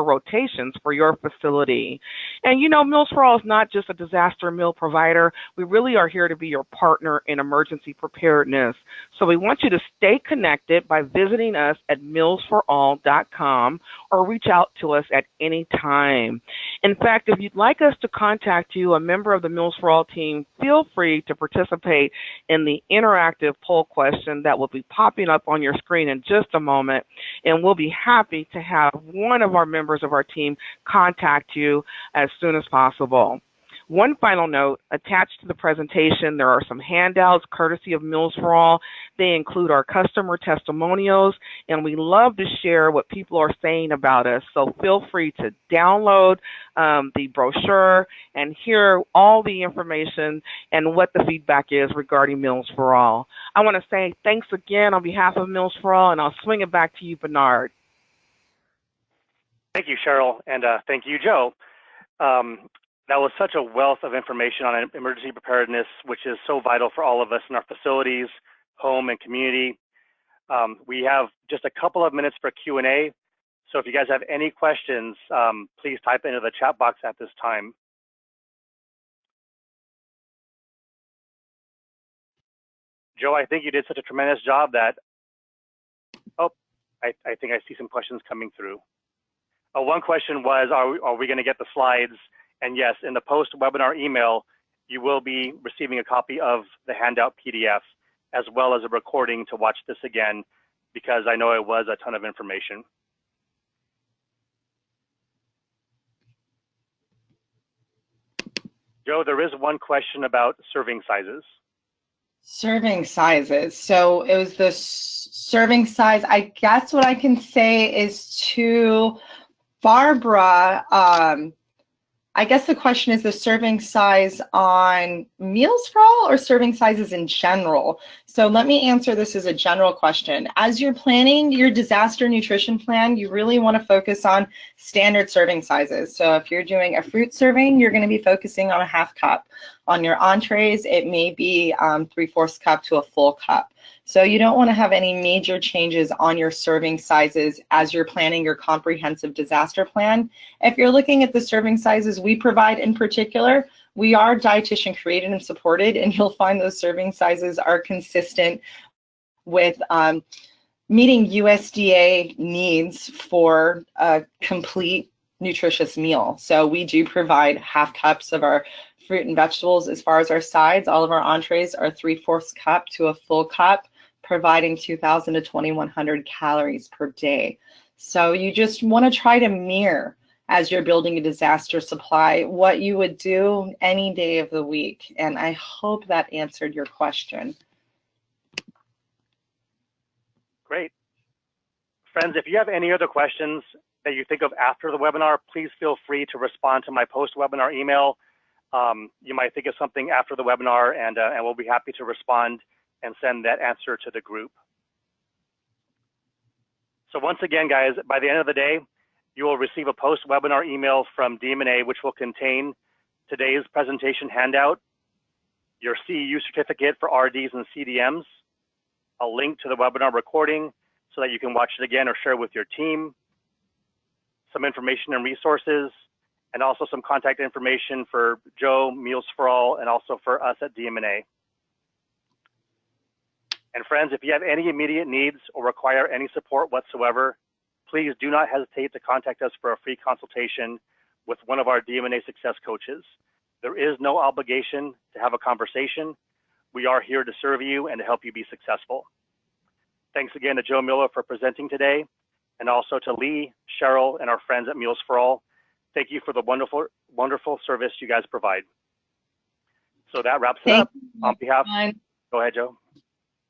rotations for your facility. And you know, Meals for All is not just a disaster meal provider. We really are here to be your partner in emergency preparedness. So we want you to stay connected by visiting us at mealsforall.com or reach out to us at any time. In fact, if you'd like us to contact you, a member of the Meals for All team, feel free to participate in the interactive poll question that will be popping up on your screen in just a moment, and we'll be happy to have one of our members of our team contact you as soon as possible. One final note, attached to the presentation, there are some handouts courtesy of Meals for All. They include our customer testimonials, and we love to share what people are saying about us. So feel free to download the brochure and hear all the information and what the feedback is regarding Meals for All. I want to say thanks again on behalf of Meals for All, and I'll swing it back to you, Bernard. Thank you, Cheryl, and thank you, Joe. That was such a wealth of information on emergency preparedness, which is so vital for all of us in our facilities, home, and community. We have just a couple of minutes for Q&A, so if you guys have any questions, please type into the chat box at this time. Joe, I think you did such a tremendous job that, I think I see some questions coming through. One question was, are we going to get the slides? And yes, in the post-webinar email, you will be receiving a copy of the handout PDF, as well as a recording to watch this again, because I know it was a ton of information. Joe, there is one question about serving sizes. Serving sizes. So it was the serving size. I guess what I can say is to Barbara, I guess the question is the serving size on Meals for All or serving sizes in general. So let me answer this as a general question. As you're planning your disaster nutrition plan, you really want to focus on standard serving sizes. So if you're doing a fruit serving, you're going to be focusing on a half cup. On your entrees, it may be 3/4 cup to a full cup. So you don't want to have any major changes on your serving sizes as you're planning your comprehensive disaster plan. If you're looking at the serving sizes we provide in particular, we are dietitian created and supported, and you'll find those serving sizes are consistent with meeting USDA needs for a complete nutritious meal. So we do provide half cups of our fruit and vegetables as far as our sides. All of our entrees are 3/4 cup to a full cup, providing 2,000 to 2,100 calories per day. So you just want to try to mirror, as you're building a disaster supply, what you would do any day of the week. And I hope that answered your question. Great. Friends, if you have any other questions that you think of after the webinar, please feel free to respond to my post-webinar email. You might think of something after the webinar, and we'll be happy to respond and send that answer to the group. So once again, guys, by the end of the day, you will receive a post-webinar email from DM&A, which will contain today's presentation handout, your CEU certificate for RDs and CDMs, a link to the webinar recording so that you can watch it again or share with your team, some information and resources, and also some contact information for Joe, Meals for All, and also for us at DM&A. And friends, if you have any immediate needs or require any support whatsoever, please do not hesitate to contact us for a free consultation with one of our DM&A success coaches. There is no obligation to have a conversation. We are here to serve you and to help you be successful. Thanks again to Joe Miller for presenting today, and also to Lee, Cheryl, and our friends at Meals for All. Thank you for the wonderful, wonderful service you guys provide. So that wraps it up. On behalf, go ahead, Joe.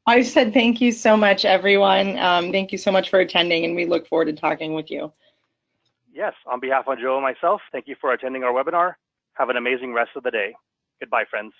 I said thank you so much, everyone. Thank you so much for attending, and we look forward to talking with you. Yes, on behalf of Joe and myself, thank you for attending our webinar. Have an amazing rest of the day. Goodbye, friends.